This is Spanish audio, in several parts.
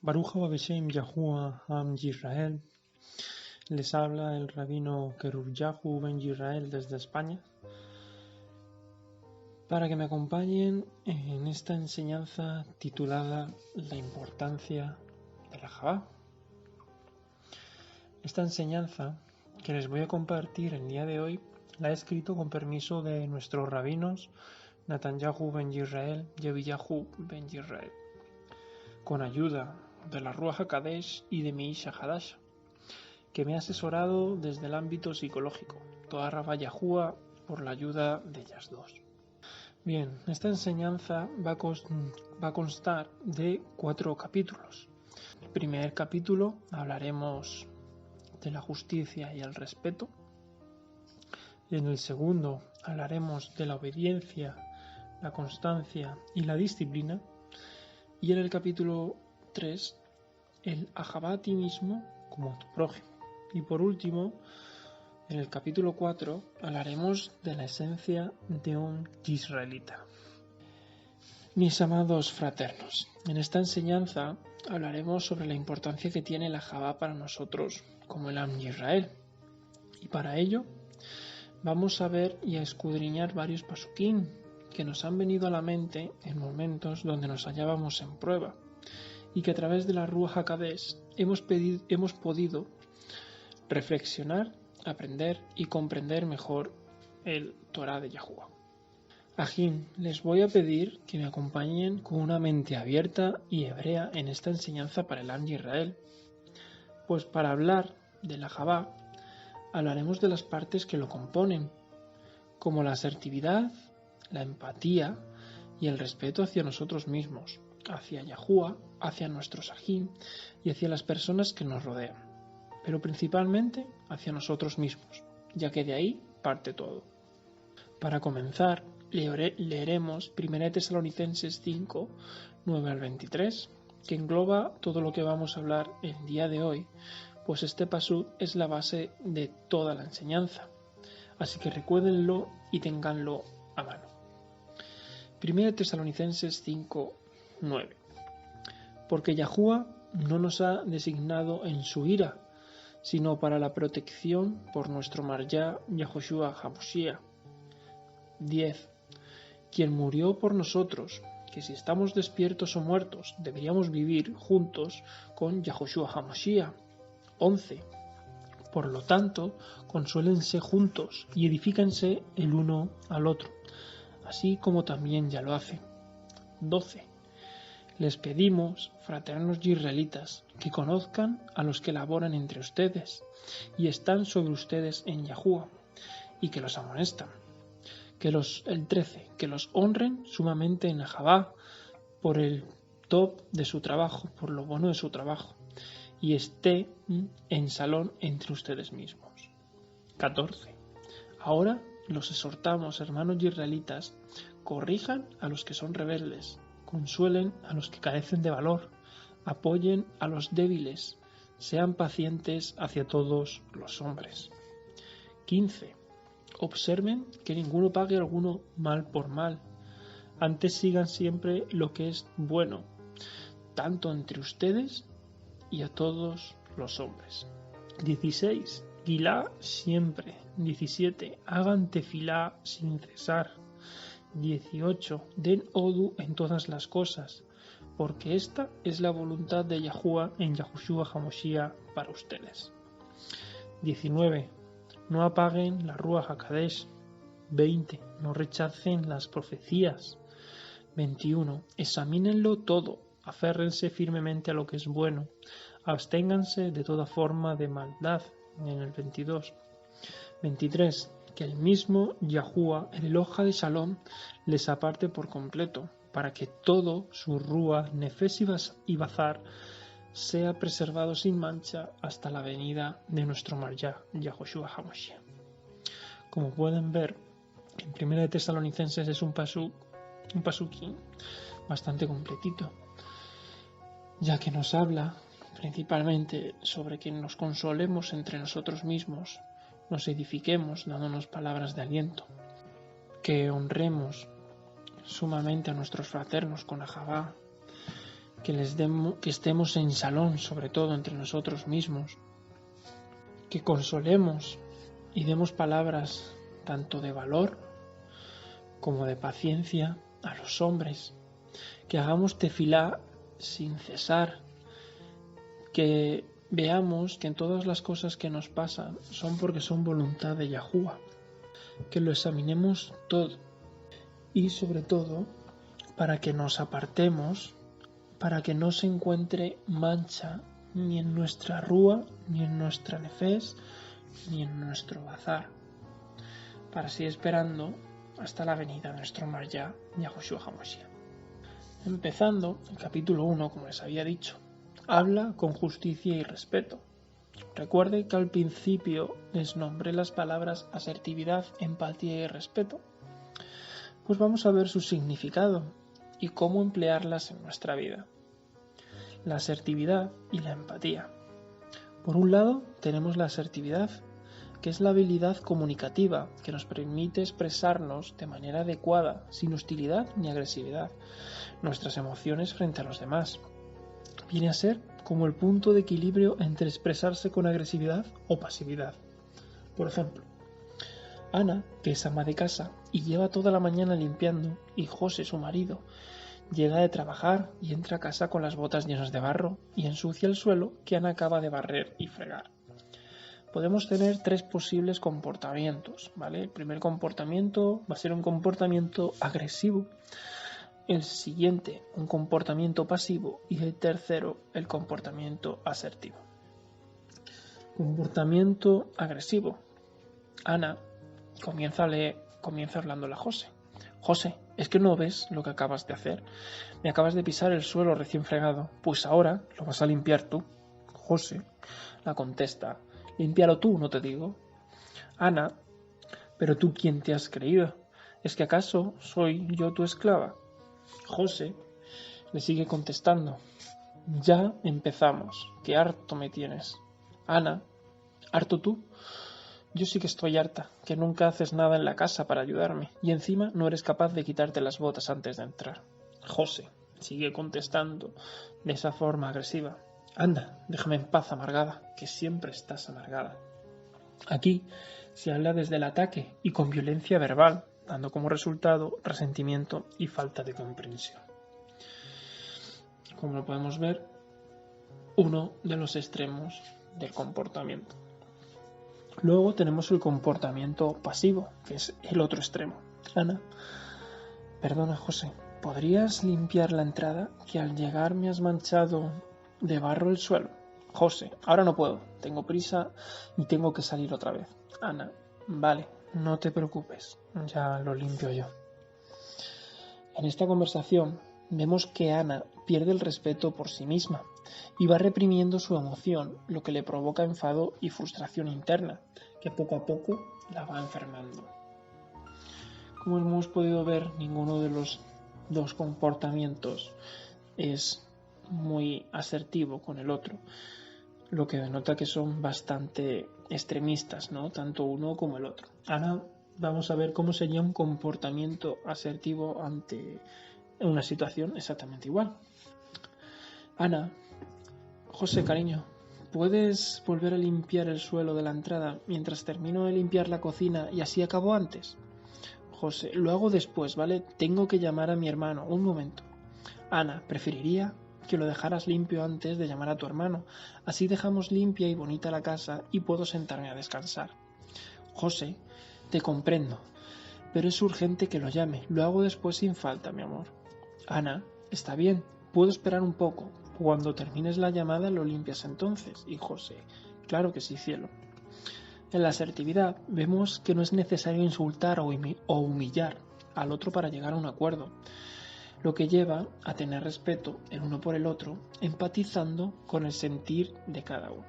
Baruch Haba Beshem Yahuwah Am Yisrael. Les habla el rabino Kerubyahu Ben Yisrael desde España para que me acompañen en esta enseñanza titulada La importancia de la Javá. Esta enseñanza que les voy a compartir el día de hoy la he escrito con permiso de nuestros rabinos Netanyahu Ben Yisrael y Aviyahu Ben Yisrael, con ayuda de la Ruach HaKadosh y de mi Isha Hadasha, que me ha asesorado desde el ámbito psicológico, toda Rabba Yahuwah por la ayuda de ellas dos. Bien, esta enseñanza va a constar de 4 capítulos. En el primer capítulo hablaremos de la justicia y el respeto. En el segundo hablaremos de la obediencia, la constancia y la disciplina. Y en el capítulo 3, el ahabá a ti mismo como a tu prójimo. Y por último, en el capítulo 4 hablaremos de la esencia de un israelita. Mis amados fraternos, en esta enseñanza hablaremos sobre la importancia que tiene la ahabá para nosotros como el Am Yisrael. Y para ello vamos a ver y a escudriñar varios pasukim que nos han venido a la mente en momentos donde nos hallábamos en prueba y que a través de la Ruach HaKadosh hemos podido reflexionar, aprender y comprender mejor el Torah de Yahuwah. Ajim, les voy a pedir que me acompañen con una mente abierta y hebrea en esta enseñanza para el Am Yisrael, pues para hablar de la Javá hablaremos de las partes que lo componen, como la asertividad, la empatía y el respeto hacia nosotros mismos, hacia Yahuwah, hacia nuestros Ajim y hacia las personas que nos rodean, pero principalmente hacia nosotros mismos, ya que de ahí parte todo. Para comenzar, leeremos 1 Tesalonicenses 5, 9 al 23, que engloba todo lo que vamos a hablar el día de hoy, pues este pasú es la base de toda la enseñanza, así que recuérdenlo y ténganlo a mano. 1 Tesalonicenses 5, 9. Porque Yahuwah no nos ha designado en su ira, sino para la protección por nuestro Marjá Yahoshua HaMoshiach. 10. Quien murió por nosotros, que si estamos despiertos o muertos, deberíamos vivir juntos con Yahoshua HaMoshiach. 11. Por lo tanto, consuélense juntos y edifíquense el uno al otro, así como también ya lo hacen. 12. Les pedimos, fraternos israelitas, que conozcan a los que laboran entre ustedes y están sobre ustedes en Yahuwah, y que los amonestan. El 13. Que los honren sumamente en Ahabá por el top de su trabajo, por lo bueno de su trabajo, y esté en salón entre ustedes mismos. 14. Ahora los exhortamos, hermanos israelitas, corrijan a los que son rebeldes, consuelen a los que carecen de valor, apoyen a los débiles, sean pacientes hacia todos los hombres. 15. Observen que ninguno pague a alguno mal por mal, antes sigan siempre lo que es bueno, tanto entre ustedes y a todos los hombres. 16. Gilá siempre. 17. Hagan tefilá sin cesar. 18. Den odu en todas las cosas, porque esta es la voluntad de Yahuwah en Yahushua HaMoshiach para ustedes. 19. No apaguen la Ruach HaKadosh. 20. No rechacen las profecías. 21. Examínenlo todo, aférrense firmemente a lo que es bueno, absténganse de toda forma de maldad. En el 22. 23. Que el mismo Yahuwah, el Eloha de Shalom, les aparte por completo, para que todo su Ruach, Nefesh y Bazar sea preservado sin mancha hasta la venida de nuestro Marjá, Yahoshua HaMoshiach. Como pueden ver, en 1 Tesalonicenses es un pasuquín bastante completito, ya que nos habla principalmente sobre que nos consolemos entre nosotros mismos, nos edifiquemos dándonos palabras de aliento, que honremos sumamente a nuestros fraternos con Ahabá, que estemos en salón, sobre todo entre nosotros mismos, que consolemos y demos palabras tanto de valor como de paciencia a los hombres, que hagamos tefilá sin cesar, que veamos que en todas las cosas que nos pasan son porque son voluntad de Yahuwah, que lo examinemos todo y sobre todo para que nos apartemos, para que no se encuentre mancha ni en nuestra rúa, ni en nuestra nefés, ni en nuestro bazar, para seguir esperando hasta la venida de nuestro Marjá, Yahushua HaMashiach. Empezando, el capítulo 1, como les había dicho, habla con justicia y respeto. Recuerde que al principio les nombré las palabras asertividad, empatía y respeto. Pues vamos a ver su significado y cómo emplearlas en nuestra vida. La asertividad y la empatía. Por un lado, tenemos la asertividad, que es la habilidad comunicativa que nos permite expresarnos de manera adecuada, sin hostilidad ni agresividad, nuestras emociones frente a los demás. Viene a ser como el punto de equilibrio entre expresarse con agresividad o pasividad. Por ejemplo, Ana, que es ama de casa y lleva toda la mañana limpiando, y José, su marido, llega de trabajar y entra a casa con las botas llenas de barro y ensucia el suelo que Ana acaba de barrer y fregar. Podemos tener tres posibles comportamientos, ¿vale? El primer comportamiento va a ser un comportamiento agresivo, el siguiente un comportamiento pasivo y el tercero el comportamiento asertivo. Comportamiento agresivo. Ana comienza hablándole a José. José, ¿es que no ves lo que acabas de hacer? Me acabas de pisar el suelo recién fregado, pues ahora lo vas a limpiar tú. José la contesta, límpialo tú, no te digo. Ana, ¿pero tú quién te has creído? ¿Es que acaso soy yo tu esclava? José le sigue contestando, ya empezamos, que harto me tienes. Ana, ¿harto tú? Yo sí que estoy harta, que nunca haces nada en la casa para ayudarme, y encima no eres capaz de quitarte las botas antes de entrar. José sigue contestando de esa forma agresiva. Anda, déjame en paz, amargada, que siempre estás amargada. Aquí se habla desde el ataque y con violencia verbal, dando como resultado resentimiento y falta de comprensión. Como lo podemos ver, uno de los extremos del comportamiento. Luego tenemos el comportamiento pasivo, que es el otro extremo. Ana, perdona José, ¿podrías limpiar la entrada? Que al llegar me has manchado de barro el suelo. José, ahora no puedo, tengo prisa y tengo que salir otra vez. Ana, vale, no te preocupes, ya lo limpio yo. En esta conversación vemos que Ana pierde el respeto por sí misma y va reprimiendo su emoción, lo que le provoca enfado y frustración interna, que poco a poco la va enfermando. Como hemos podido ver, ninguno de los dos comportamientos es muy asertivo con el otro, lo que denota que son bastante extremistas, ¿no? Tanto uno como el otro. Ahora vamos a ver cómo sería un comportamiento asertivo ante una situación exactamente igual. Ana, José, cariño, ¿puedes volver a limpiar el suelo de la entrada mientras termino de limpiar la cocina y así acabo antes? José, lo hago después, ¿vale? Tengo que llamar a mi hermano, un momento. Ana, preferiría que lo dejaras limpio antes de llamar a tu hermano. Así dejamos limpia y bonita la casa y puedo sentarme a descansar. José, te comprendo, pero es urgente que lo llame. Lo hago después sin falta, mi amor. Ana, está bien, puedo esperar un poco. Cuando termines la llamada lo limpias entonces. Y José, claro que sí, cielo. En la asertividad vemos que no es necesario insultar o humillar al otro para llegar a un acuerdo, lo que lleva a tener respeto el uno por el otro, empatizando con el sentir de cada uno.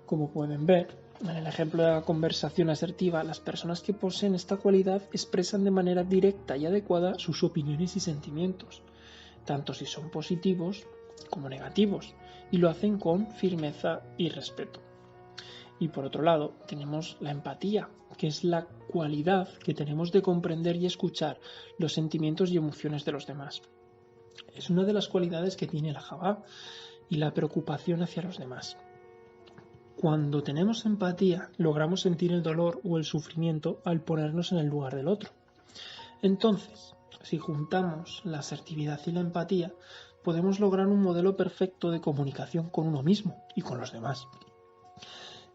Como pueden ver, en el ejemplo de la conversación asertiva, las personas que poseen esta cualidad expresan de manera directa y adecuada sus opiniones y sentimientos, tanto si son positivos como negativos, y lo hacen con firmeza y respeto. Y por otro lado, tenemos la empatía, que es la cualidad que tenemos de comprender y escuchar los sentimientos y emociones de los demás. Es una de las cualidades que tiene la Jabá y la preocupación hacia los demás. Cuando tenemos empatía, logramos sentir el dolor o el sufrimiento al ponernos en el lugar del otro. Entonces, si juntamos la asertividad y la empatía, podemos lograr un modelo perfecto de comunicación con uno mismo y con los demás,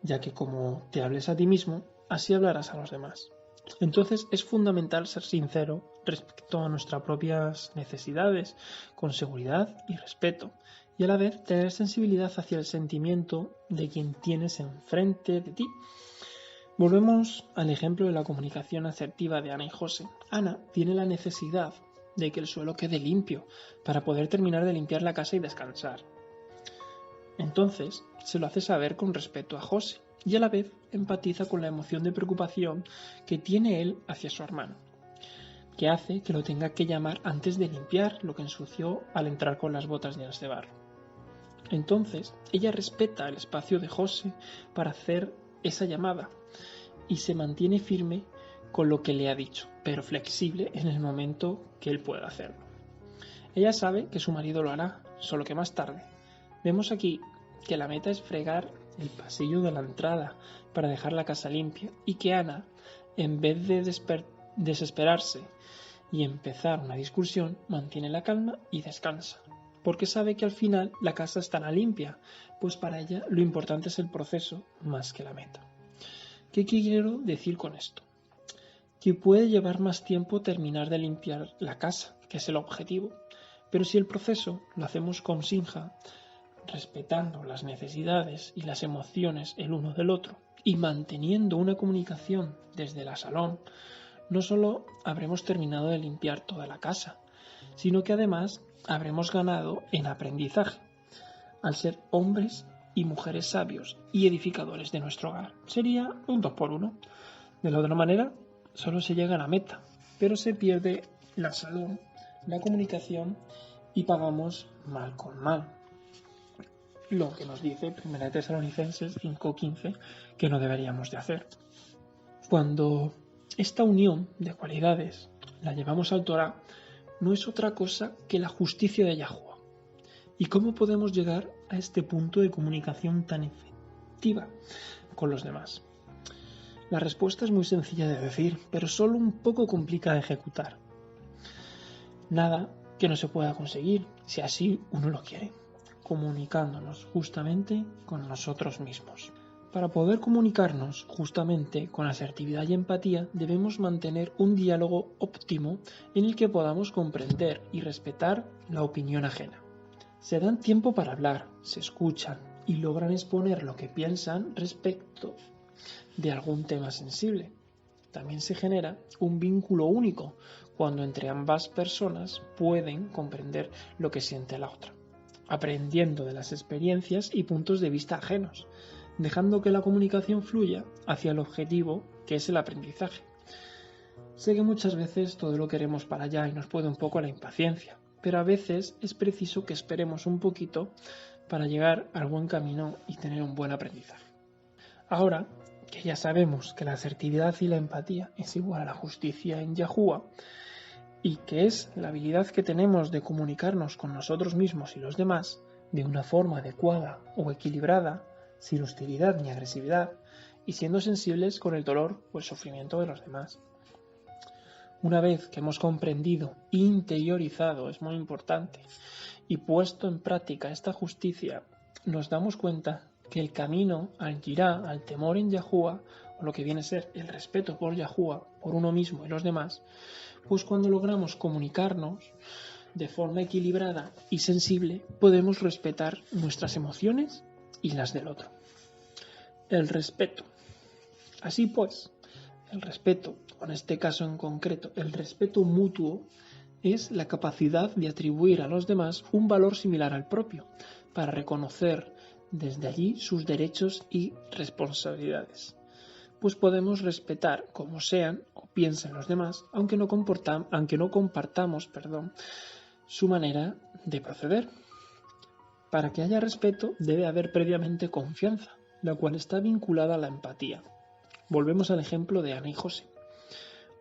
ya que como te hables a ti mismo, así hablarás a los demás. Entonces es fundamental ser sincero respecto a nuestras propias necesidades, con seguridad y respeto, y a la vez tener sensibilidad hacia el sentimiento de quien tienes enfrente de ti. Volvemos al ejemplo de la comunicación asertiva de Ana y José. Ana tiene la necesidad de que el suelo quede limpio para poder terminar de limpiar la casa y descansar. Entonces se lo hace saber con respeto a José y a la vez empatiza con la emoción de preocupación que tiene él hacia su hermano, que hace que lo tenga que llamar antes de limpiar lo que ensució al entrar con las botas llenas de barro. Entonces ella respeta el espacio de José para hacer esa llamada y se mantiene firme con lo que le ha dicho, pero flexible en el momento que él pueda hacerlo. Ella sabe que su marido lo hará, solo que más tarde. Vemos aquí que la meta es fregar el pasillo de la entrada para dejar la casa limpia y que Ana, en vez de desesperarse y empezar una discusión, mantiene la calma y descansa, porque sabe que al final la casa estará limpia, pues para ella lo importante es el proceso más que la meta. ¿Qué quiero decir con esto? Que puede llevar más tiempo terminar de limpiar la casa, que es el objetivo, pero si el proceso lo hacemos con sinja, respetando las necesidades y las emociones el uno del otro y manteniendo una comunicación desde la salón, no solo habremos terminado de limpiar toda la casa, sino que además habremos ganado en aprendizaje, al ser hombres y mujeres sabios y edificadores de nuestro hogar. Sería un 2x1. De la otra manera, solo se llega a la meta, pero se pierde la salud, la comunicación y pagamos mal con mal. Lo que nos dice 1 Tesalonicenses 5:15 que no deberíamos de hacer. Cuando esta unión de cualidades la llevamos al Torá, no es otra cosa que la justicia de Yahuwah. ¿Y cómo podemos llegar a este punto de comunicación tan efectiva con los demás? La respuesta es muy sencilla de decir, pero solo un poco complicada de ejecutar. Nada que no se pueda conseguir, si así uno lo quiere, comunicándonos justamente con nosotros mismos. Para poder comunicarnos justamente con asertividad y empatía, debemos mantener un diálogo óptimo en el que podamos comprender y respetar la opinión ajena. Se dan tiempo para hablar, se escuchan y logran exponer lo que piensan respecto de algún tema sensible. También se genera un vínculo único cuando entre ambas personas pueden comprender lo que siente la otra, aprendiendo de las experiencias y puntos de vista ajenos, dejando que la comunicación fluya hacia el objetivo que es el aprendizaje. Sé que muchas veces todo lo queremos para allá y nos puede un poco la impaciencia, pero a veces es preciso que esperemos un poquito para llegar al buen camino y tener un buen aprendizaje. Ahora que ya sabemos que la asertividad y la empatía es igual a la justicia en Yahuwah y que es la habilidad que tenemos de comunicarnos con nosotros mismos y los demás de una forma adecuada o equilibrada, sin hostilidad ni agresividad, y siendo sensibles con el dolor o el sufrimiento de los demás. Una vez que hemos comprendido e interiorizado, es muy importante, y puesto en práctica esta justicia, nos damos cuenta que el camino al yirá, al temor en Yahuwah, o lo que viene a ser el respeto por Yahuwah, por uno mismo y los demás, pues cuando logramos comunicarnos de forma equilibrada y sensible, podemos respetar nuestras emociones y las del otro. El respeto. Así pues, el respeto, o en este caso en concreto, el respeto mutuo, es la capacidad de atribuir a los demás un valor similar al propio, para reconocer desde allí sus derechos y responsabilidades. Pues podemos respetar como sean o piensen los demás, aunque no compartamos su manera de proceder. Para que haya respeto debe haber previamente confianza, la cual está vinculada a la empatía. Volvemos al ejemplo de Ana y José.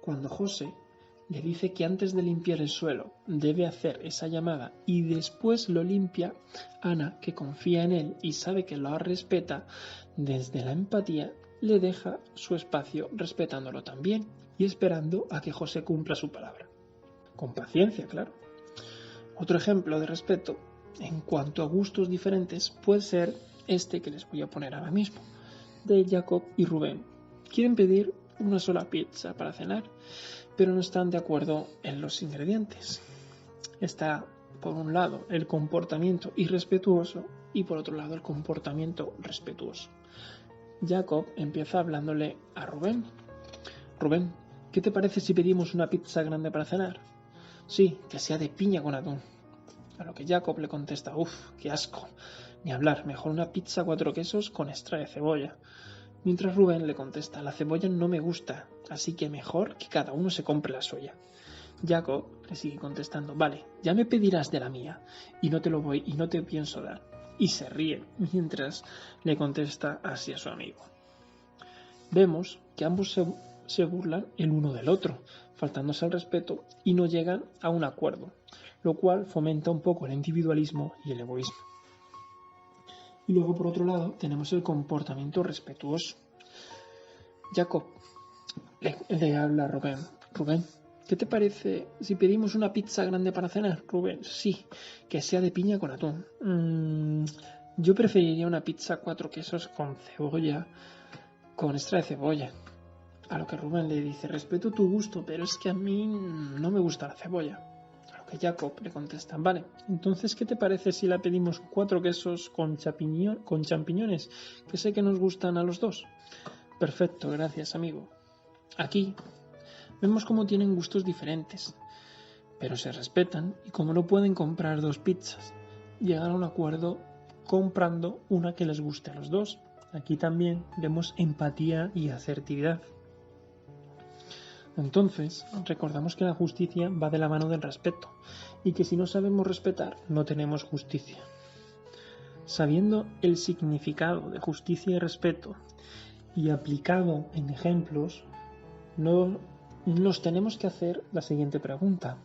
Cuando José le dice que antes de limpiar el suelo debe hacer esa llamada y después lo limpia, Ana, que confía en él y sabe que lo respeta, desde la empatía le deja su espacio respetándolo también y esperando a que José cumpla su palabra. Con paciencia, claro. Otro ejemplo de respeto en cuanto a gustos diferentes puede ser este que les voy a poner ahora mismo, de Jacob y Rubén. Quieren pedir una sola pizza para cenar, pero no están de acuerdo en los ingredientes. Está, por un lado, el comportamiento irrespetuoso y por otro lado el comportamiento respetuoso. Jacob empieza hablándole a Rubén. Rubén, ¿qué te parece si pedimos una pizza grande para cenar? Sí, que sea de piña con atún. A lo que Jacob le contesta, qué asco. Ni hablar, mejor una pizza 4 quesos con extra de cebolla. Mientras Rubén le contesta, la cebolla no me gusta, así que mejor que cada uno se compre la suya. Jacob le sigue contestando, vale, ya me pedirás de la mía, y no te pienso dar. Y se ríe mientras le contesta así a su amigo. Vemos que ambos se burlan el uno del otro, faltándose al respeto y no llegan a un acuerdo, lo cual fomenta un poco el individualismo y el egoísmo. Y luego, por otro lado, tenemos el comportamiento respetuoso. Jacob le habla a Rubén. Rubén, ¿qué te parece si pedimos una pizza grande para cenar? Rubén, sí, que sea de piña con atún. Yo preferiría una pizza 4 quesos con cebolla, con extra de cebolla. A lo que Rubén le dice, respeto tu gusto, pero es que a mí no me gusta la cebolla. Que Jacob le contesta, vale, entonces ¿qué te parece si la pedimos 4 quesos con champiñones, que sé que nos gustan a los dos? Perfecto, gracias amigo. Aquí vemos cómo tienen gustos diferentes, pero se respetan y como no pueden comprar 2 pizzas, llegan a un acuerdo comprando una que les guste a los dos. Aquí también vemos empatía y asertividad. Entonces, recordamos que la justicia va de la mano del respeto y que si no sabemos respetar, no tenemos justicia. Sabiendo el significado de justicia y respeto y aplicado en ejemplos, nos tenemos que hacer la siguiente pregunta.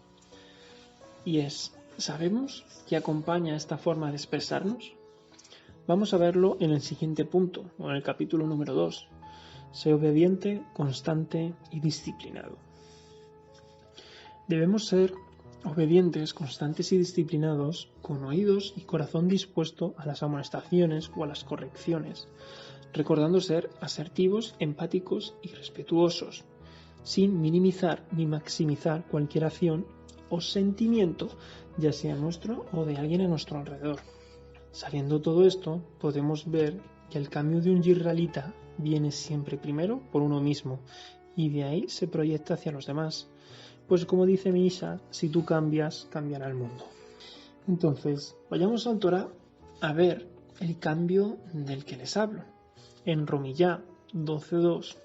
Y es, ¿sabemos qué acompaña esta forma de expresarnos? Vamos a verlo en el siguiente punto, o en el capítulo número 2. Sé obediente, constante y disciplinado. Debemos ser obedientes, constantes y disciplinados, con oídos y corazón dispuesto a las amonestaciones o a las correcciones, recordando ser asertivos, empáticos y respetuosos, sin minimizar ni maximizar cualquier acción o sentimiento, ya sea nuestro o de alguien a nuestro alrededor. Sabiendo todo esto, podemos ver que el cambio de un israelita viene siempre primero por uno mismo y de ahí se proyecta hacia los demás. Pues como dice mi Isa, si tú cambias, cambiará el mundo. Entonces, vayamos al Torá a ver el cambio del que les hablo. En Romillá 12.2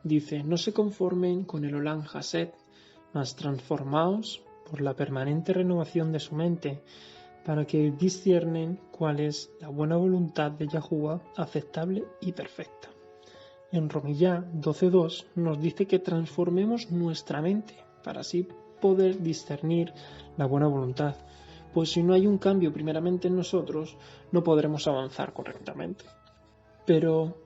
dice, no se conformen con el Olam Hased, mas transformaos por la permanente renovación de su mente, para que disciernen cuál es la buena voluntad de Yahuwah, aceptable y perfecta. En Romillá 12.2 nos dice que transformemos nuestra mente para así poder discernir la buena voluntad, pues si no hay un cambio primeramente en nosotros, no podremos avanzar correctamente. Pero,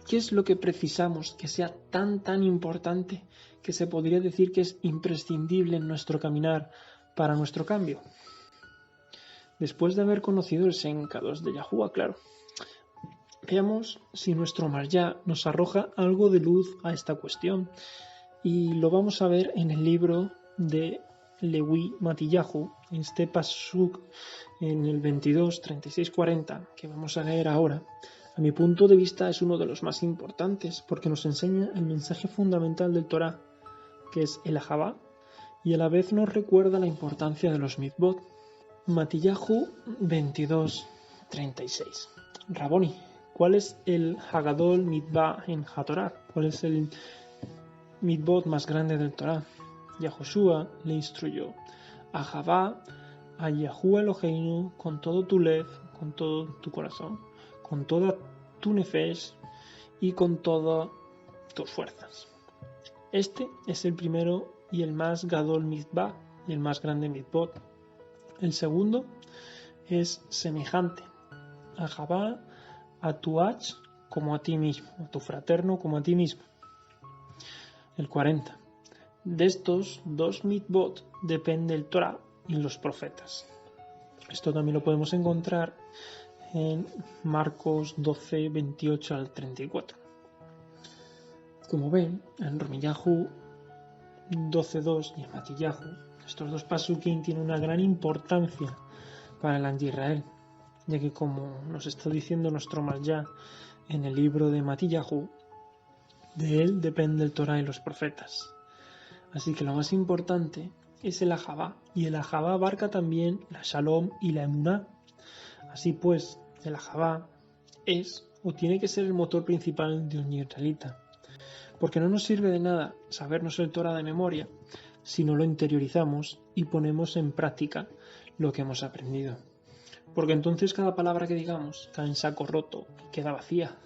¿qué es lo que precisamos que sea tan importante que se podría decir que es imprescindible en nuestro caminar para nuestro cambio? Después de haber conocido el Senkados de Yahuwah, claro. Veamos si nuestro Marjá nos arroja algo de luz a esta cuestión. Y lo vamos a ver en el libro de Lewi Matillahu, en este pasuk, en el 22, 36, 40, que vamos a leer ahora. A mi punto de vista es uno de los más importantes, porque nos enseña el mensaje fundamental del Torá, que es el Ahavá, y a la vez nos recuerda la importancia de los mitzvot. Matillahu 22, 36. Raboni, ¿cuál es el Hagadol Mitzvah en HaTorah? ¿Cuál es el mitzvot más grande del Torah? Yahoshua le instruyó, Ahavá a Yahuwah Eloheinu con todo tu lev, con todo tu corazón, con toda tu nefesh y con todas tus fuerzas. Este es el primero y el más gadol mitzvah, y el más grande mitzvot. El segundo es semejante, ahavá a tu ach como a ti mismo, a tu fraterno como a ti mismo. El 40. De estos dos mitzvot depende el Torah y los profetas. Esto también lo podemos encontrar en Marcos 12, 28 al 34. Como ven, en Romiyahu 12.2 y en Matillahu, estos dos pasukim tienen una gran importancia para el Israel, ya que como nos está diciendo nuestro Marjá en el libro de Matillahu, de él depende el Torah y los profetas. Así que lo más importante es el ahavá, y el ahavá abarca también la shalom y la emuná. Así pues, el ahavá es o tiene que ser el motor principal de un israelita, porque no nos sirve de nada sabernos el Torah de memoria si no lo interiorizamos y ponemos en práctica lo que hemos aprendido. Porque entonces cada palabra que digamos cae en saco roto, queda vacía,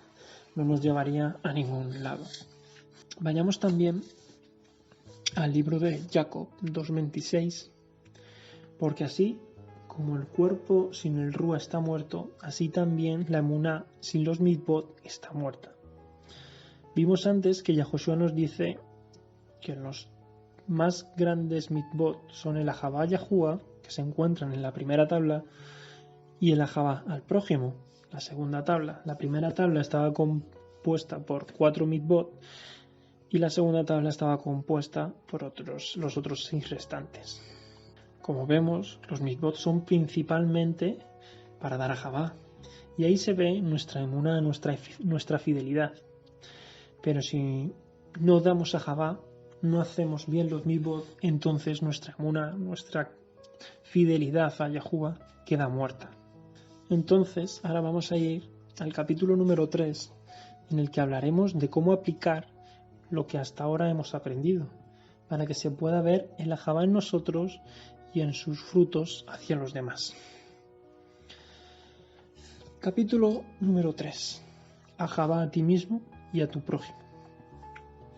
no nos llevaría a ningún lado. Vayamos también al libro de Jacob 2.26, porque así como el cuerpo sin el Rúa está muerto, así también la emuná sin los mitzvot está muerta. Vimos antes que Yahoshua nos dice que los más grandes mitzvot son el ahavá Yahuwah, que se encuentran en la primera tabla, y el ahavá al prójimo, la segunda tabla. La primera tabla estaba compuesta por 4 mitzvot y la segunda tabla estaba compuesta por los otros 6 restantes. Como vemos, los mitzvot son principalmente para dar ahavá, y ahí se ve nuestra emuná, nuestra fidelidad. Pero si no damos ahavá, no hacemos bien los mitzvot, entonces nuestra emuná, nuestra fidelidad a Yahuwah queda muerta. Entonces, ahora vamos a ir al capítulo número 3, en el que hablaremos de cómo aplicar lo que hasta ahora hemos aprendido, para que se pueda ver el ahavá en nosotros y en sus frutos hacia los demás. Capítulo número 3. Ahavá a ti mismo y a tu prójimo.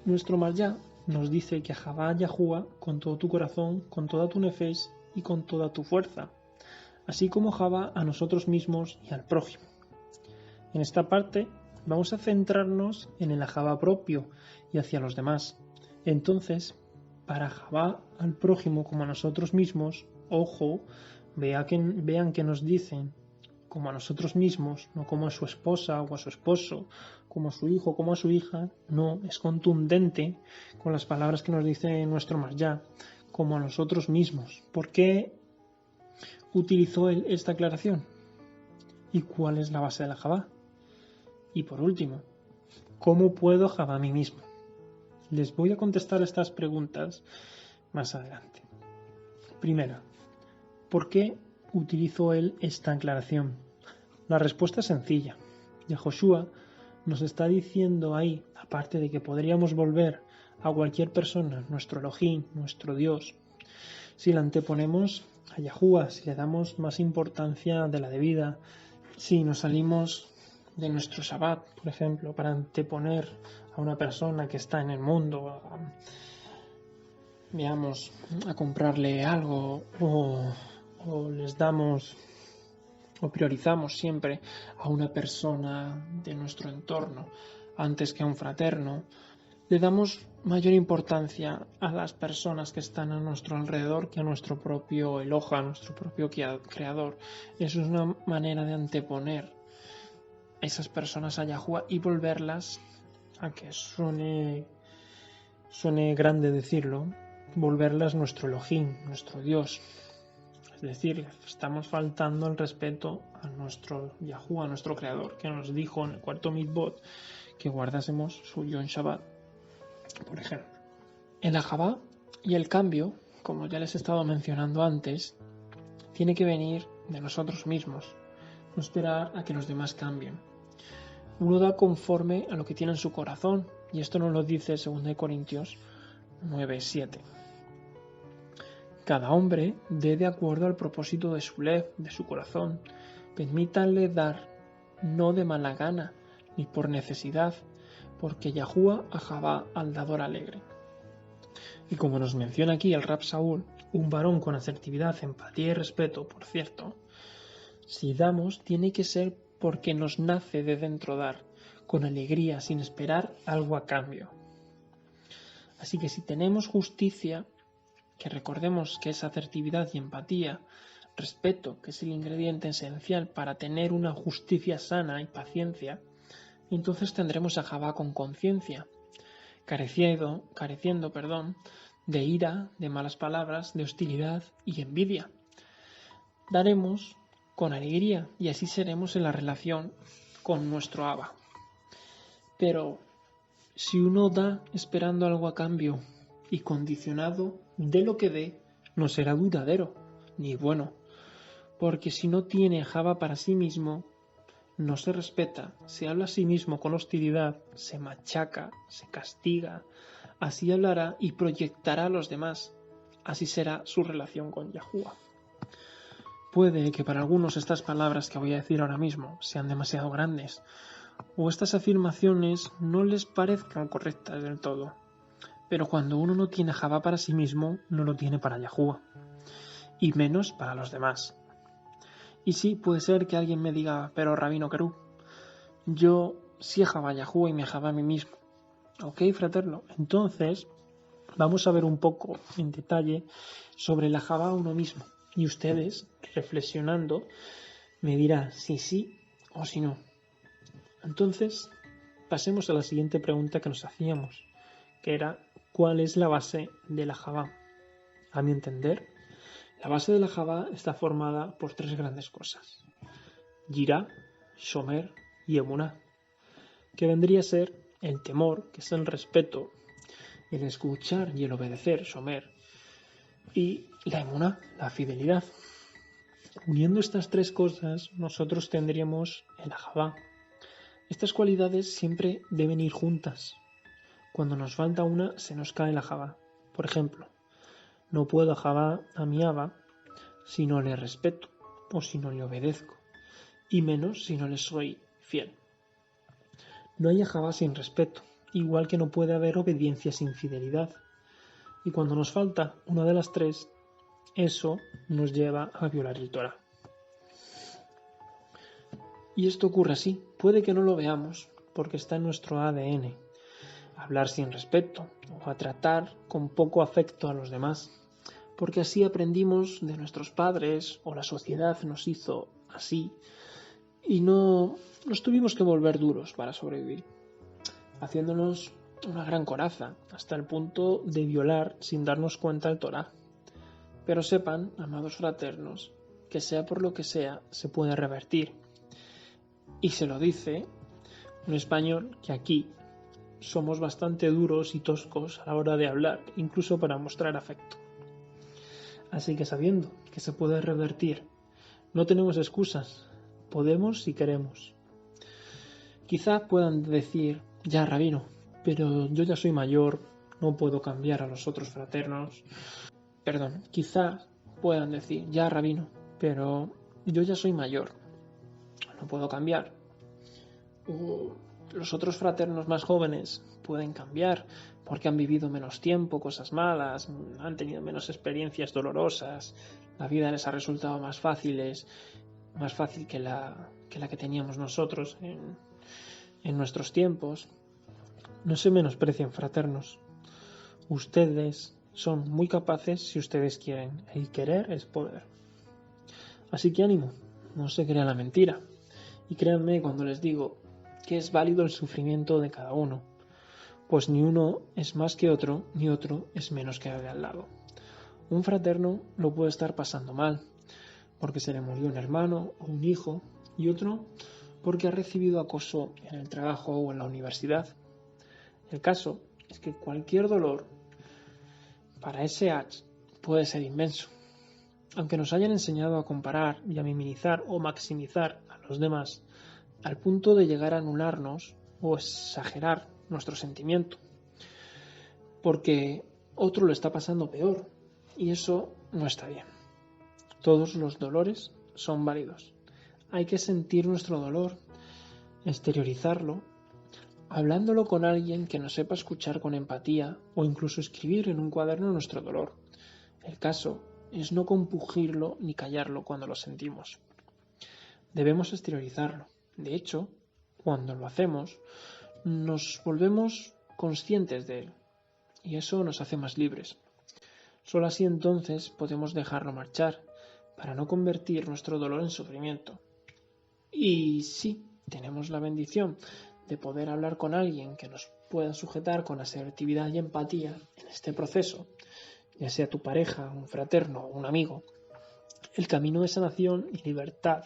Nuestro Marjá nos dice que ahavá a Yahuwah con todo tu corazón, con toda tu nefesh y con toda tu fuerza, así como ahavá a nosotros mismos y al prójimo. En esta parte vamos a centrarnos en el ahavá propio y hacia los demás. Entonces, para ahavá al prójimo como a nosotros mismos, ojo, vean que nos dicen como a nosotros mismos, no como a su esposa o a su esposo, como a su hijo, como a su hija, no, es contundente con las palabras que nos dice nuestro Marjá, como a nosotros mismos. ¿Por qué utilizó él esta aclaración? ¿Y cuál es la base de la ahavá? Y por último, ¿cómo puedo ahavá a mí mismo? Les voy a contestar estas preguntas más adelante. Primera, ¿por qué utilizó él esta aclaración? La respuesta es sencilla. Yahoshua nos está diciendo ahí, aparte de que podríamos volver a cualquier persona, nuestro Elohim, nuestro Dios, si le anteponemos a Yahuwah, si le damos más importancia de la debida, si nos salimos de nuestro Shabbat, por ejemplo, para anteponer a una persona que está en el mundo, a comprarle algo, o les damos o priorizamos siempre a una persona de nuestro entorno antes que a un fraterno, le damos mayor importancia a las personas que están a nuestro alrededor que a nuestro propio Eloha, a nuestro propio creador. Eso es una manera de anteponer a esas personas a Yahuwah y volverlas, aunque suene grande decirlo, volverlas nuestro Elohim, nuestro Dios. Es decir, estamos faltando el respeto a nuestro Yahuwah, a nuestro creador, que nos dijo en el 4 mitzvot que guardásemos su Yom Shabbat, por ejemplo. El ahavá y el cambio, como ya les he estado mencionando antes, tiene que venir de nosotros mismos, no esperar a que los demás cambien. Uno da conforme a lo que tiene en su corazón, y esto nos lo dice 2 Corintios 9:7. Cada hombre dé de acuerdo al propósito de su lev, de su corazón. Permítanle dar, no de mala gana, ni por necesidad, porque Yahuwah ahavá al dador alegre. Y como nos menciona aquí el Rab Saúl, un varón con asertividad, empatía y respeto, por cierto, si damos tiene que ser porque nos nace de dentro dar, con alegría, sin esperar algo a cambio. Así que si tenemos justicia, que recordemos que es asertividad y empatía, respeto, que es el ingrediente esencial para tener una justicia sana y paciencia, entonces tendremos a Javá con conciencia, careciendo, de ira, de malas palabras, de hostilidad y envidia. Daremos con alegría y así seremos en la relación con nuestro Abba. Pero si uno da esperando algo a cambio y condicionado de lo que dé, no será duradero ni bueno, porque si no tiene Javá para sí mismo, no se respeta, se habla a sí mismo con hostilidad, se machaca, se castiga, así hablará y proyectará a los demás. Así será su relación con Yahuwah. Puede que para algunos estas palabras que voy a decir ahora mismo sean demasiado grandes, o estas afirmaciones no les parezcan correctas del todo. Pero cuando uno no tiene Javá para sí mismo, no lo tiene para Yahuwah, y menos para los demás. Y sí, puede ser que alguien me diga, pero Rabino Kerú, yo sí Javá a Yahuwah y me Javá a mí mismo. Ok, fraterno, entonces vamos a ver un poco en detalle sobre la Javá a uno mismo. Y ustedes, reflexionando, me dirán si sí o si no. Entonces, pasemos a la siguiente pregunta que nos hacíamos, que era, ¿cuál es la base de la Javá? A mi entender, la base de la Javá está formada por tres grandes cosas: Yirá, Shomer y Emuná, que vendría a ser el temor, que es el respeto, el escuchar y el obedecer, Shomer, y la Emuná, la fidelidad. Uniendo estas tres cosas, nosotros tendríamos el Javá. Estas cualidades siempre deben ir juntas. Cuando nos falta una, se nos cae la Javá. Por ejemplo, no puedo Javá a mi Abba si no le respeto o si no le obedezco, y menos si no le soy fiel. No hay Javá sin respeto, igual que no puede haber obediencia sin fidelidad. Y cuando nos falta una de las tres, eso nos lleva a violar el Torah. Y esto ocurre así, puede que no lo veamos, porque está en nuestro ADN, hablar sin respeto o a tratar con poco afecto a los demás, porque así aprendimos de nuestros padres o la sociedad nos hizo así y no nos tuvimos que volver duros para sobrevivir, haciéndonos una gran coraza hasta el punto de violar sin darnos cuenta el Torah. Pero sepan, amados fraternos, que sea por lo que sea, se puede revertir. Y se lo dice un español que aquí somos bastante duros y toscos a la hora de hablar, incluso para mostrar afecto. Así que sabiendo que se puede revertir, no tenemos excusas, podemos si queremos. Quizá puedan decir, ya Rabino, pero yo ya soy mayor, no puedo cambiar a los otros fraternos. Perdón, quizá puedan decir, ya Rabino, pero yo ya soy mayor, no puedo cambiar. O los otros fraternos más jóvenes pueden cambiar porque han vivido menos tiempo, cosas malas, han tenido menos experiencias dolorosas, la vida les ha resultado más fácil que la que teníamos nosotros en nuestros tiempos. No se menosprecien, fraternos. Ustedes son muy capaces si ustedes quieren. El querer es poder. Así que ánimo, no se crea la mentira. Y créanme cuando les digo que es válido el sufrimiento de cada uno, pues ni uno es más que otro, ni otro es menos que el de al lado. Un fraterno lo puede estar pasando mal, porque se le murió un hermano o un hijo, y otro porque ha recibido acoso en el trabajo o en la universidad. El caso es que cualquier dolor para ese H puede ser inmenso. Aunque nos hayan enseñado a comparar y a minimizar o maximizar a los demás, al punto de llegar a anularnos o exagerar nuestro sentimiento, porque otro lo está pasando peor, y eso no está bien. Todos los dolores son válidos. Hay que sentir nuestro dolor, exteriorizarlo, hablándolo con alguien que nos sepa escuchar con empatía o incluso escribir en un cuaderno nuestro dolor. El caso es no compugirlo ni callarlo cuando lo sentimos. Debemos exteriorizarlo. De hecho, cuando lo hacemos, nos volvemos conscientes de él y eso nos hace más libres. Solo así entonces podemos dejarlo marchar para no convertir nuestro dolor en sufrimiento. Y sí, tenemos la bendición de poder hablar con alguien que nos pueda sujetar con asertividad y empatía en este proceso, ya sea tu pareja, un fraterno o un amigo. El camino de sanación y libertad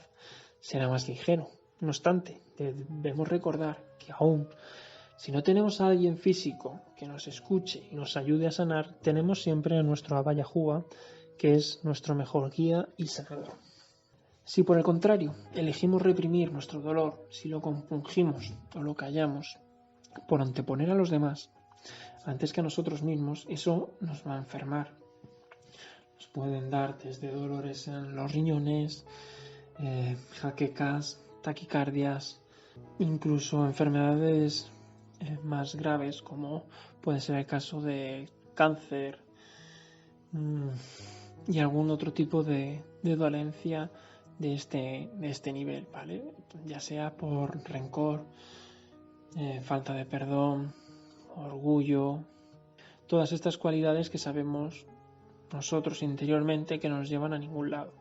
será más ligero. No obstante, debemos recordar que aún si no tenemos a alguien físico que nos escuche y nos ayude a sanar, tenemos siempre a nuestro Abba Yahuwah, que es nuestro mejor guía y sanador. Si por el contrario elegimos reprimir nuestro dolor, si lo compungimos o lo callamos por anteponer a los demás antes que a nosotros mismos, eso nos va a enfermar. Nos pueden dar desde dolores en los riñones, jaquecas, taquicardias, incluso enfermedades más graves como puede ser el caso de cáncer y algún otro tipo de dolencia de este nivel, ¿vale? Ya sea por rencor, falta de perdón, orgullo, todas estas cualidades que sabemos nosotros interiormente que no nos llevan a ningún lado.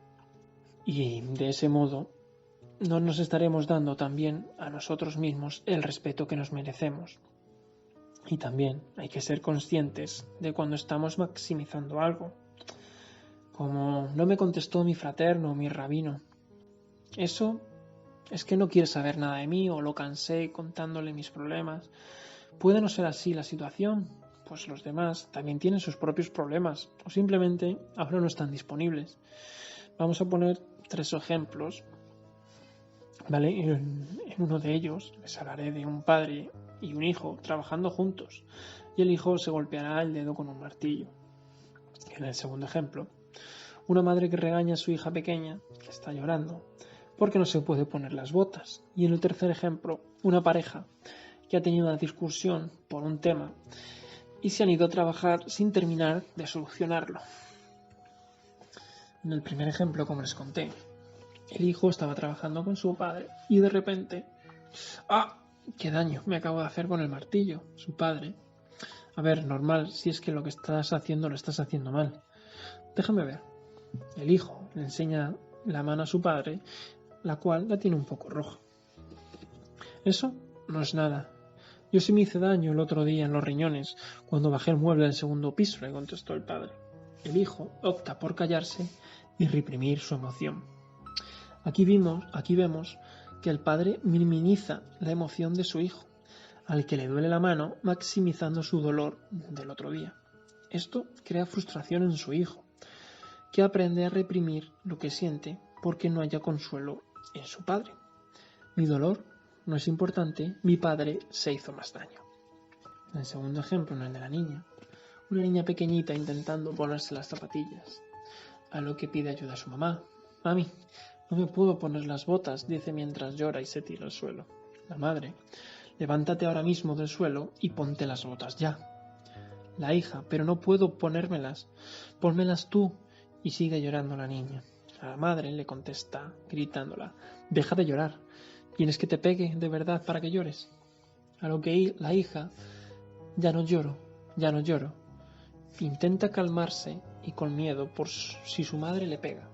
Y de ese modo no nos estaremos dando también a nosotros mismos el respeto que nos merecemos. Y también hay que ser conscientes de cuando estamos maximizando algo, como no me contestó mi fraterno o mi rabino. Eso es que no quiere saber nada de mí o lo cansé contándole mis problemas. Puede no ser así la situación, pues los demás también tienen sus propios problemas o simplemente ahora no están disponibles. Vamos a poner 3 ejemplos, ¿vale? En uno de ellos les hablaré de un padre y un hijo trabajando juntos y el hijo se golpeará el dedo con un martillo. En el segundo ejemplo, una madre que regaña a su hija pequeña que está llorando porque no se puede poner las botas. Y en el tercer ejemplo, una pareja que ha tenido una discusión por un tema y se han ido a trabajar sin terminar de solucionarlo. En el primer ejemplo, como les conté, el hijo estaba trabajando con su padre y de repente, ¡ah! ¡Qué daño me acabo de hacer con el martillo! Su padre. A ver, normal, si es que lo que estás haciendo lo estás haciendo mal. Déjame ver. El hijo le enseña la mano a su padre, la cual la tiene un poco roja. Eso no es nada. Yo sí me hice daño el otro día en los riñones cuando bajé el mueble del segundo piso, le contestó el padre. El hijo opta por callarse y reprimir su emoción. Aquí vemos que el padre minimiza la emoción de su hijo, al que le duele la mano, maximizando su dolor del otro día. Esto crea frustración en su hijo, que aprende a reprimir lo que siente porque no haya consuelo en su padre. Mi dolor no es importante, mi padre se hizo más daño. En el segundo ejemplo, en el de la niña, una niña pequeñita intentando ponerse las zapatillas, a lo que pide ayuda a su mamá. Mami, no me puedo poner las botas, dice mientras llora y se tira al suelo. La madre, levántate ahora mismo del suelo y ponte las botas ya. La hija, pero no puedo ponérmelas, pónmelas tú, y sigue llorando la niña. A la madre le contesta, gritándola, deja de llorar, ¿quieres que te pegue de verdad para que llores? A lo que la hija, ya no lloro, intenta calmarse y con miedo por si su madre le pega.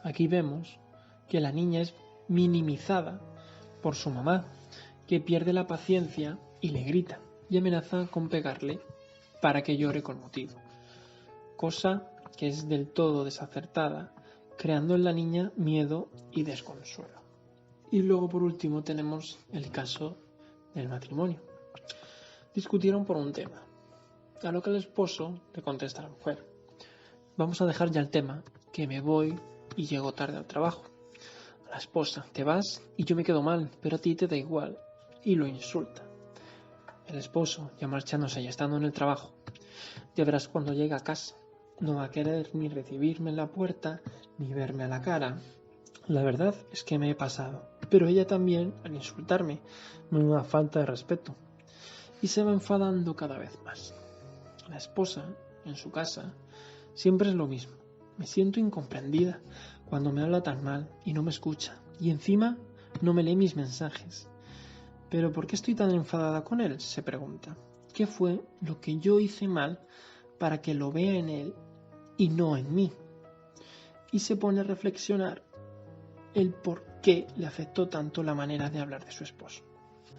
Aquí vemos que la niña es minimizada por su mamá, que pierde la paciencia y le grita y amenaza con pegarle para que llore con motivo, cosa que es del todo desacertada, creando en la niña miedo y desconsuelo. Y luego por último tenemos el caso del matrimonio. Discutieron por un tema, a lo que el esposo le contesta a la mujer, vamos a dejar ya el tema, que me voy y llego tarde al trabajo. A la esposa, te vas y yo me quedo mal, pero a ti te da igual, y lo insulta. El esposo, ya marchándose y estando en el trabajo, ya verás cuando llegue a casa, no va a querer ni recibirme en la puerta, ni verme a la cara. La verdad es que me he pasado. pero ella también al insultarme, una falta de respeto, y se va enfadando cada vez más. La esposa, en su casa, siempre es lo mismo. Me siento incomprendida cuando me habla tan mal y no me escucha, y encima no me lee mis mensajes. ¿Pero por qué estoy tan enfadada con él?, se pregunta. ¿Qué fue lo que yo hice mal para que lo vea en él y no en mí? Y se pone a reflexionar el por qué le afectó tanto la manera de hablar de su esposo.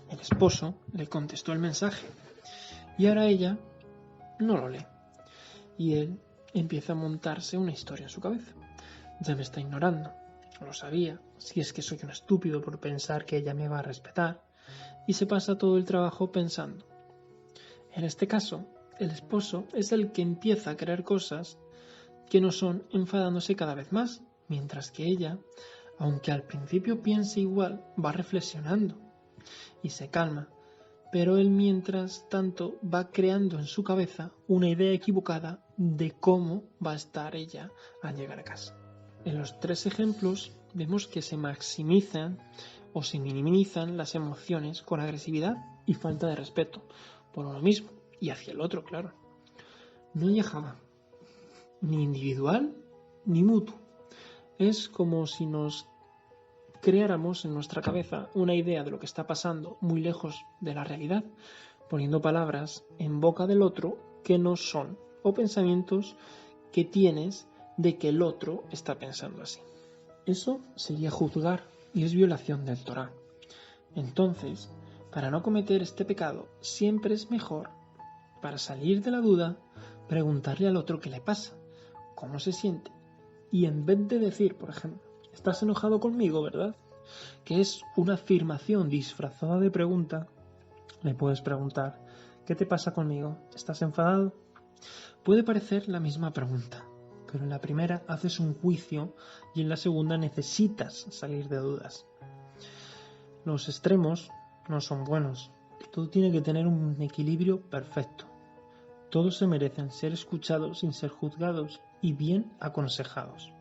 El esposo le contestó el mensaje y ahora ella no lo lee. Y él empieza a montarse una historia en su cabeza. Ya me está ignorando, lo sabía, si es que soy un estúpido por pensar que ella me va a respetar, y se pasa todo el trabajo pensando. En este caso, el esposo es el que empieza a creer cosas que no son, enfadándose cada vez más, mientras que ella, aunque al principio piense igual, va reflexionando y se calma, pero él mientras tanto va creando en su cabeza una idea equivocada de cómo va a estar ella al llegar a casa. En los 3 ejemplos vemos que se maximizan o se minimizan las emociones con agresividad y falta de respeto por uno mismo y hacia el otro, claro. No hay Java, ni individual ni mutuo. Es como si nos creáramos en nuestra cabeza una idea de lo que está pasando muy lejos de la realidad, poniendo palabras en boca del otro que no son, o pensamientos que tienes de que el otro está pensando así. Eso sería juzgar y es violación del Torá. Entonces, para no cometer este pecado, siempre es mejor, para salir de la duda, preguntarle al otro qué le pasa, cómo se siente, y en vez de decir, por ejemplo, ¿estás enojado conmigo, verdad?, que es una afirmación disfrazada de pregunta, le puedes preguntar, ¿qué te pasa conmigo? ¿Estás enfadado? Puede parecer la misma pregunta, pero en la primera haces un juicio y en la segunda necesitas salir de dudas. Los extremos no son buenos, todo tiene que tener un equilibrio perfecto. Todos se merecen ser escuchados sin ser juzgados y bien aconsejados.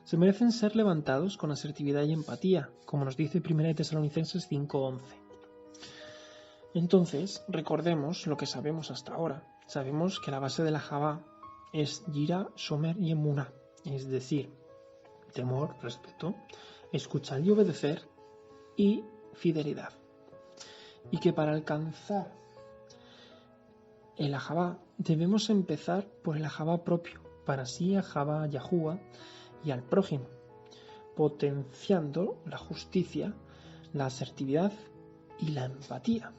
Se merecen ser levantados con asertividad y empatía, como nos dice 1 Tesalonicenses 5:11. Entonces, recordemos lo que sabemos hasta ahora. Sabemos que la base de la Javá es Yira, Shomer y Emuná, es decir, temor, respeto, escuchar y obedecer y fidelidad. Y que para alcanzar el Ahavá debemos empezar por el Ahavá propio, para así Ahavá a Yahuwah y al prójimo, potenciando la justicia, la asertividad y la empatía,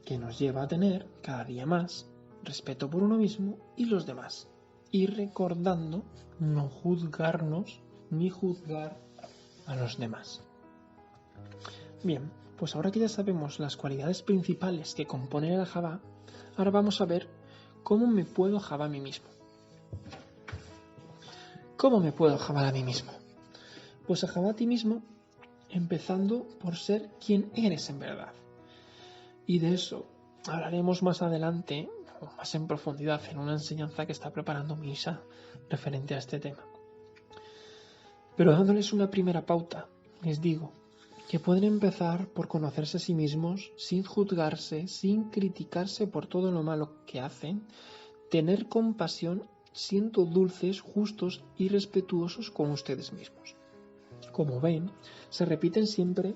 que nos lleva a tener cada día más respeto por uno mismo y los demás, y recordando no juzgarnos ni juzgar a los demás. Bien, pues ahora que ya sabemos las cualidades principales que componen el Ahavá, ahora vamos a ver cómo me puedo ahabar a mí mismo. ¿Cómo me puedo ahabar a mí mismo? Pues ahabar a ti mismo empezando por ser quien eres en verdad. Y de eso hablaremos más adelante, más en profundidad, en una enseñanza que está preparando Misa referente a este tema. Pero dándoles una primera pauta, les digo que pueden empezar por conocerse a sí mismos sin juzgarse, sin criticarse por todo lo malo que hacen, tener compasión, siendo dulces, justos y respetuosos con ustedes mismos. Como ven, se repiten siempre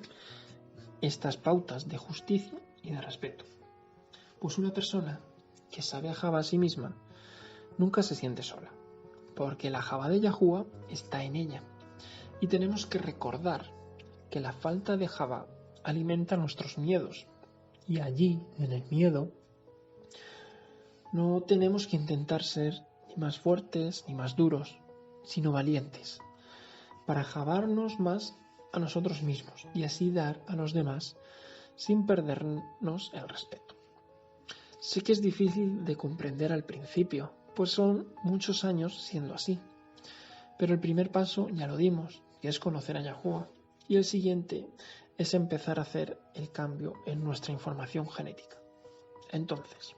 estas pautas de justicia y de respeto. Pues una persona que sabe ahabar a sí misma nunca se siente sola, porque la ahavá de Yahuwah está en ella. Y tenemos que recordar que la falta de ahavá alimenta nuestros miedos. Y allí, en el miedo, no tenemos que intentar ser ni más fuertes ni más duros, sino valientes, para ahabarnos más a nosotros mismos y así dar a los demás sin perdernos el respeto. Sé que es difícil de comprender al principio, pues son muchos años siendo así, pero el primer paso ya lo dimos, que es conocer a Yahuwah, y el siguiente es empezar a hacer el cambio en nuestra información genética. Entonces,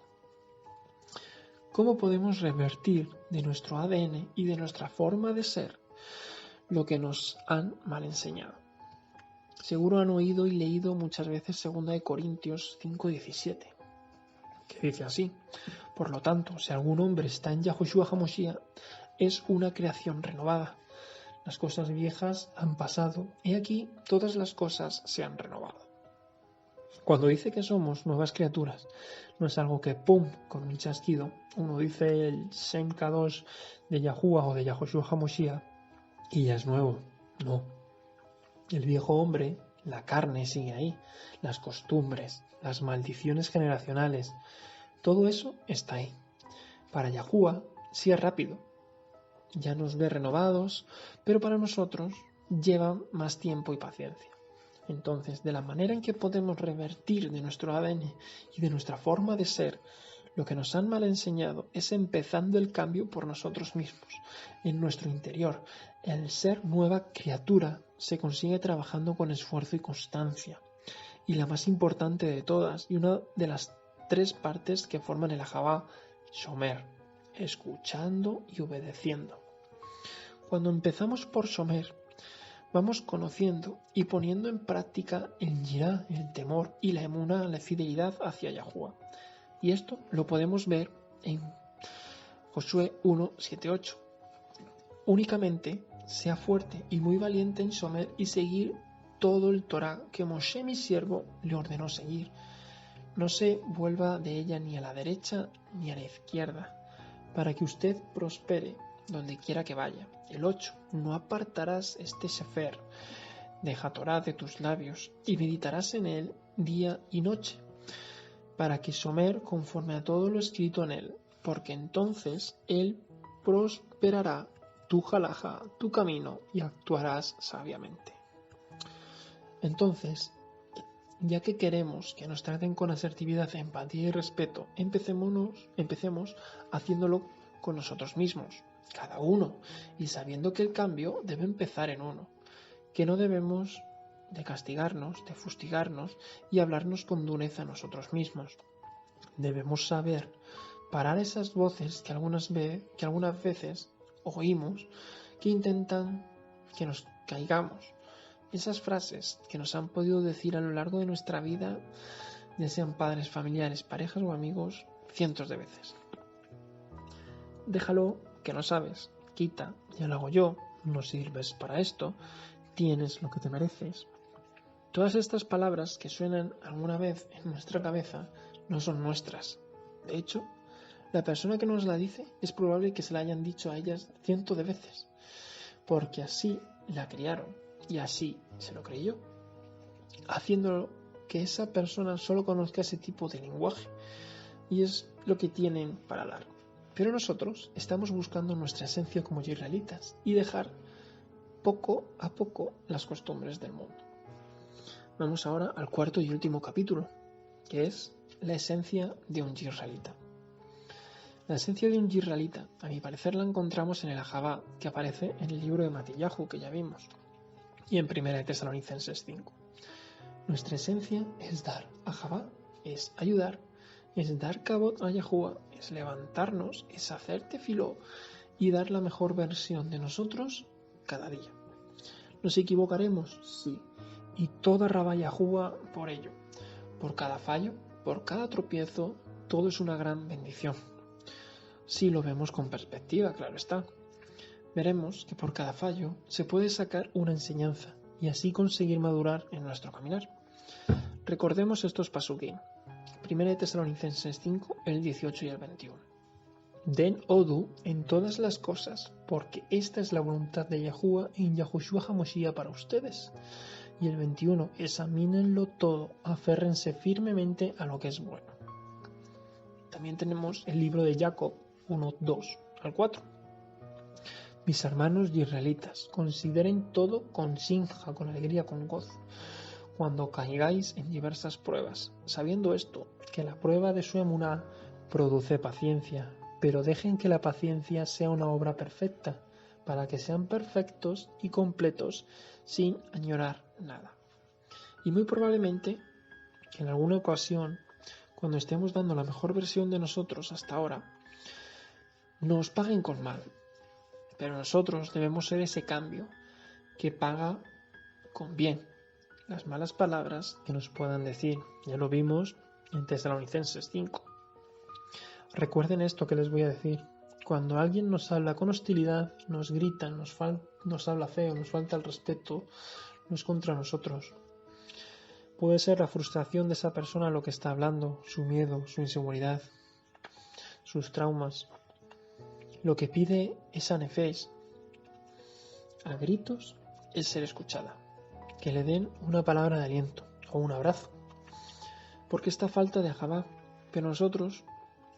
¿cómo podemos revertir de nuestro ADN y de nuestra forma de ser lo que nos han mal enseñado? Seguro han oído y leído muchas veces 2 Corintios 5:17, que dice así: por lo tanto, si algún hombre está en Yahushua HaMashiach, es una creación renovada. Las cosas viejas han pasado, y aquí todas las cosas se han renovado. Cuando dice que somos nuevas criaturas, no es algo que ¡pum!, con un chasquido, uno dice el Shem Kadosh de Yahuwah o de Yahushua HaMashiach y ya es nuevo. No. El viejo hombre, la carne sigue ahí, las costumbres, las maldiciones generacionales, todo eso está ahí. Para Yahuwah sí es rápido, ya nos ve renovados, pero para nosotros lleva más tiempo y paciencia. Entonces, de la manera en que podemos revertir de nuestro ADN y de nuestra forma de ser, lo que nos han mal enseñado es empezando el cambio por nosotros mismos, en nuestro interior. El ser nueva criatura se consigue trabajando con esfuerzo y constancia. Y la más importante de todas, y una de las 3 partes que forman el Ahavá, Shomer, escuchando y obedeciendo. Cuando empezamos por Shomer, vamos conociendo y poniendo en práctica el Yirá, el temor, y la emuná, la fidelidad hacia Yahuwah. Y esto lo podemos ver en Josué 1:7-8. Únicamente sea fuerte y muy valiente en Shomer y seguir todo el Torah que Moshe, mi siervo, le ordenó seguir. No se vuelva de ella ni a la derecha ni a la izquierda, para que usted prospere donde quiera que vaya. El 8. No apartarás este Sefer de Torah de tus labios, y meditarás en él día y noche, para que Shomer conforme a todo lo escrito en él, porque entonces él prosperará tu halajá, tu camino, y actuarás sabiamente. Entonces, ya que queremos que nos traten con asertividad, empatía y respeto, empecemos haciéndolo con nosotros mismos, cada uno, y sabiendo que el cambio debe empezar en uno, que no debemos de castigarnos, de fustigarnos y hablarnos con dureza a nosotros mismos. Debemos saber parar esas voces que algunas veces oímos que intentan que nos caigamos. Esas frases que nos han podido decir a lo largo de nuestra vida, ya sean padres, familiares, parejas o amigos, cientos de veces. Déjalo, que no sabes, quita, ya lo hago yo, no sirves para esto, tienes lo que te mereces. Todas estas palabras que suenan alguna vez en nuestra cabeza no son nuestras. De hecho, la persona que nos la dice es probable que se la hayan dicho a ellas cientos de veces, porque así la criaron y así se lo creyó, haciéndolo que esa persona solo conozca ese tipo de lenguaje y es lo que tienen para dar. Pero nosotros estamos buscando nuestra esencia como israelitas y dejar poco a poco las costumbres del mundo. Vamos ahora al 4 y último capítulo, que es la esencia de un israelita. La esencia de un israelita, a mi parecer, la encontramos en el Ahavá, que aparece en el libro de Matillahu, que ya vimos, y en 1 Tesalonicenses 5. Nuestra esencia es dar. Ahavá es ayudar, es dar cabot a Yahuwah, es levantarnos, es hacer tefiló y dar la mejor versión de nosotros cada día. ¿Nos equivocaremos? Sí. Y toda Rabá Yahuwah por ello. Por cada fallo, por cada tropiezo, todo es una gran bendición. Si lo vemos con perspectiva, claro está. Veremos que por cada fallo se puede sacar una enseñanza y así conseguir madurar en nuestro caminar. Recordemos estos pasukim. 1 Tesalonicenses 5, el 18 y el 21. Den odu en todas las cosas, porque esta es la voluntad de Yahuwah en Yahushua HaMashiach para ustedes. Y el 21, examínenlo todo, aférrense firmemente a lo que es bueno. También tenemos el libro de Jacob 1, 2 al 4. Mis hermanos israelitas, consideren todo con sinja, con alegría, con gozo, cuando caigáis en diversas pruebas, sabiendo esto, que la prueba de su emuná produce paciencia, pero dejen que la paciencia sea una obra perfecta, para que sean perfectos y completos sin añorar nada. Y muy probablemente que en alguna ocasión, cuando estemos dando la mejor versión de nosotros hasta ahora, nos paguen con mal. Pero nosotros debemos ser ese cambio que paga con bien. las malas palabras que nos puedan decir. Ya lo vimos en Tesalonicenses 5. Recuerden esto que les voy a decir. Cuando alguien nos habla con hostilidad, nos grita, nos habla feo, nos falta el respeto, no es contra nosotros. Puede ser la frustración de esa persona lo que está hablando, su miedo, su inseguridad, sus traumas. Lo que pide esa nefes a gritos es ser escuchada, que le den una palabra de aliento o un abrazo, porque está falta de ajabá, pero nosotros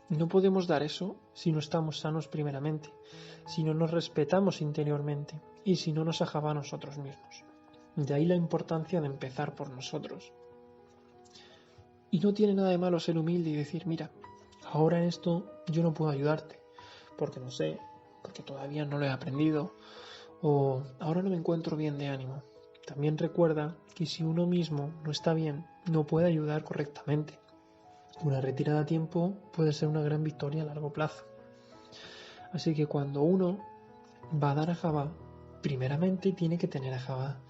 no podemos dar eso si no estamos sanos primeramente, si no nos respetamos interiormente y si no nos ajabá a nosotros mismos. De ahí la importancia de empezar por nosotros. Y no tiene nada de malo ser humilde y decir, mira, ahora en esto yo no puedo ayudarte, porque no sé, porque todavía no lo he aprendido, o ahora no me encuentro bien de ánimo. También recuerda que si uno mismo no está bien, no puede ayudar correctamente. Una retirada a tiempo puede ser una gran victoria a largo plazo. Así que cuando uno va a dar ajabá, primeramente tiene que tener ajabá.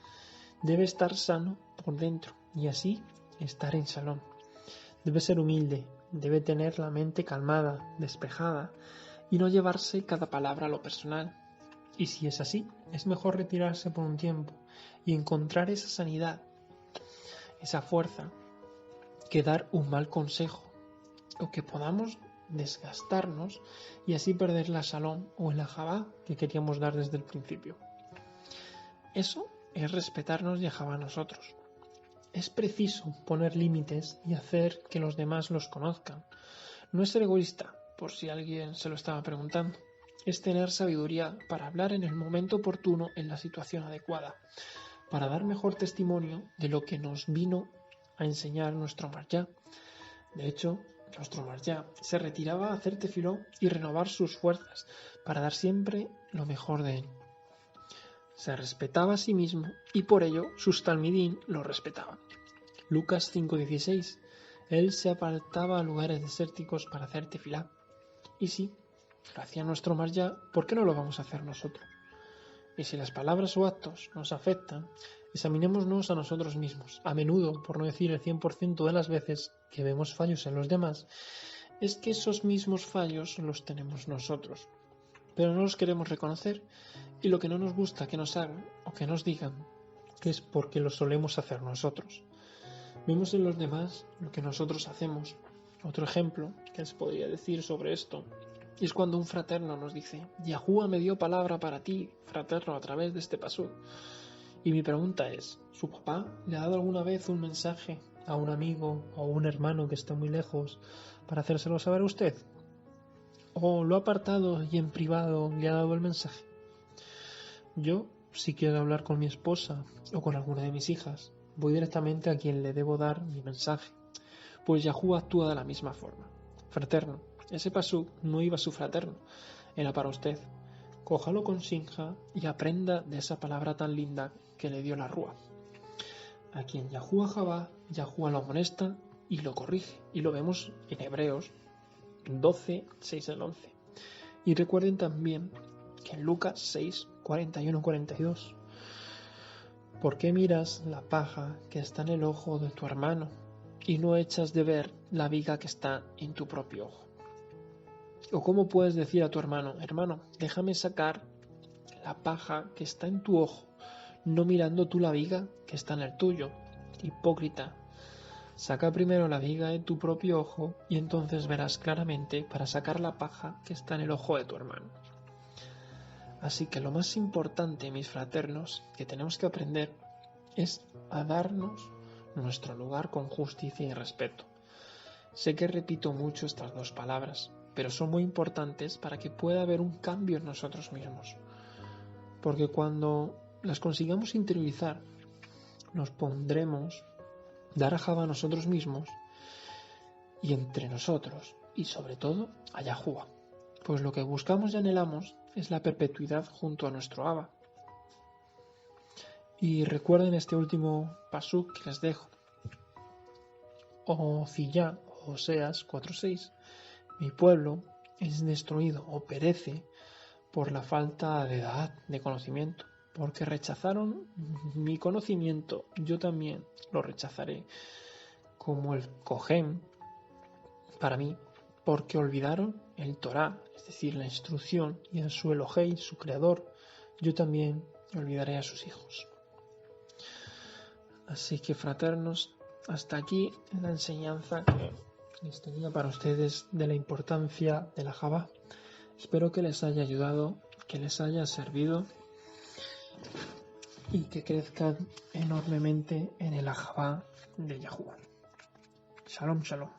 Debe estar sano por dentro y así estar en shalom. Debe ser humilde, debe tener la mente calmada, despejada y no llevarse cada palabra a lo personal. Y si es así, es mejor retirarse por un tiempo y encontrar esa sanidad, esa fuerza, que dar un mal consejo o que podamos desgastarnos y así perder la shalom o el ajabá que queríamos dar desde el principio. Eso es respetarnos y ajabá a nosotros. Es preciso poner límites y hacer que los demás los conozcan. No es ser egoísta, por si alguien se lo estaba preguntando. Es tener sabiduría para hablar en el momento oportuno en la situación adecuada, para dar mejor testimonio de lo que nos vino a enseñar nuestro marjá. De hecho, nuestro marjá se retiraba a hacer tefiló y renovar sus fuerzas para dar siempre lo mejor de él. Se respetaba a sí mismo y por ello sus talmidín lo respetaban. Lucas 5:16. Él se apartaba a lugares desérticos para hacer tefilá. Y si lo hacía nuestro marjá, ¿por qué no lo vamos a hacer nosotros? Y si las palabras o actos nos afectan, examinémonos a nosotros mismos. A menudo, por no decir el 100% de las veces que vemos fallos en los demás, es que esos mismos fallos los tenemos nosotros. Pero no los queremos reconocer y lo que no nos gusta que nos hagan o que nos digan, que es porque lo solemos hacer nosotros. Vemos en los demás lo que nosotros hacemos. Otro ejemplo que les podría decir sobre esto es cuando un fraterno nos dice, Yahuwah me dio palabra para ti, fraterno, a través de este pasú. Y mi pregunta es, ¿su papá le ha dado alguna vez un mensaje a un amigo o a un hermano que está muy lejos para hacérselo saber a usted? ¿O lo ha apartado y en privado le ha dado el mensaje? Yo, si quiero hablar con mi esposa o con alguna de mis hijas, voy directamente a quien le debo dar mi mensaje, pues Yahuwah actúa de la misma forma. Fraterno, ese pasú no iba a su fraterno, era para usted. Cójalo con sinja y aprenda de esa palabra tan linda que le dio la rúa. A quien Yahuwah jabá, Yahuwah lo amonesta y lo corrige. Y lo vemos en Hebreos 12, 6 al 11. Y recuerden también que en Lucas 6, 41-42. ¿Por qué miras la paja que está en el ojo de tu hermano y no echas de ver la viga que está en tu propio ojo? ¿O cómo puedes decir a tu hermano, hermano, déjame sacar la paja que está en tu ojo, no mirando tú la viga que está en el tuyo? Hipócrita, saca primero la viga de tu propio ojo y entonces verás claramente para sacar la paja que está en el ojo de tu hermano. Así que lo más importante, mis fraternos, que tenemos que aprender es a darnos nuestro lugar con justicia y respeto. Sé que repito mucho estas dos palabras, pero son muy importantes para que pueda haber un cambio en nosotros mismos. Porque cuando las consigamos interiorizar, nos pondremos dar ajabá a nosotros mismos y entre nosotros, y sobre todo a Yahuwah. Pues lo que buscamos y anhelamos es la perpetuidad junto a nuestro Abba. Y recuerden este último pasuk que les dejo. Oseas 4:6. Mi pueblo es destruido o perece por la falta de edad, de conocimiento, porque rechazaron mi conocimiento, yo también lo rechazaré como el Cohen para mí, porque olvidaron el Torá, es decir, la instrucción, y en su Elohei, su creador, yo también olvidaré a sus hijos. Así que, fraternos, hasta aquí la enseñanza que les tenía para ustedes de la importancia de la Javá. Espero que les haya ayudado, que les haya servido y que crezcan enormemente en el Javá de Yahuwah. Shalom, shalom.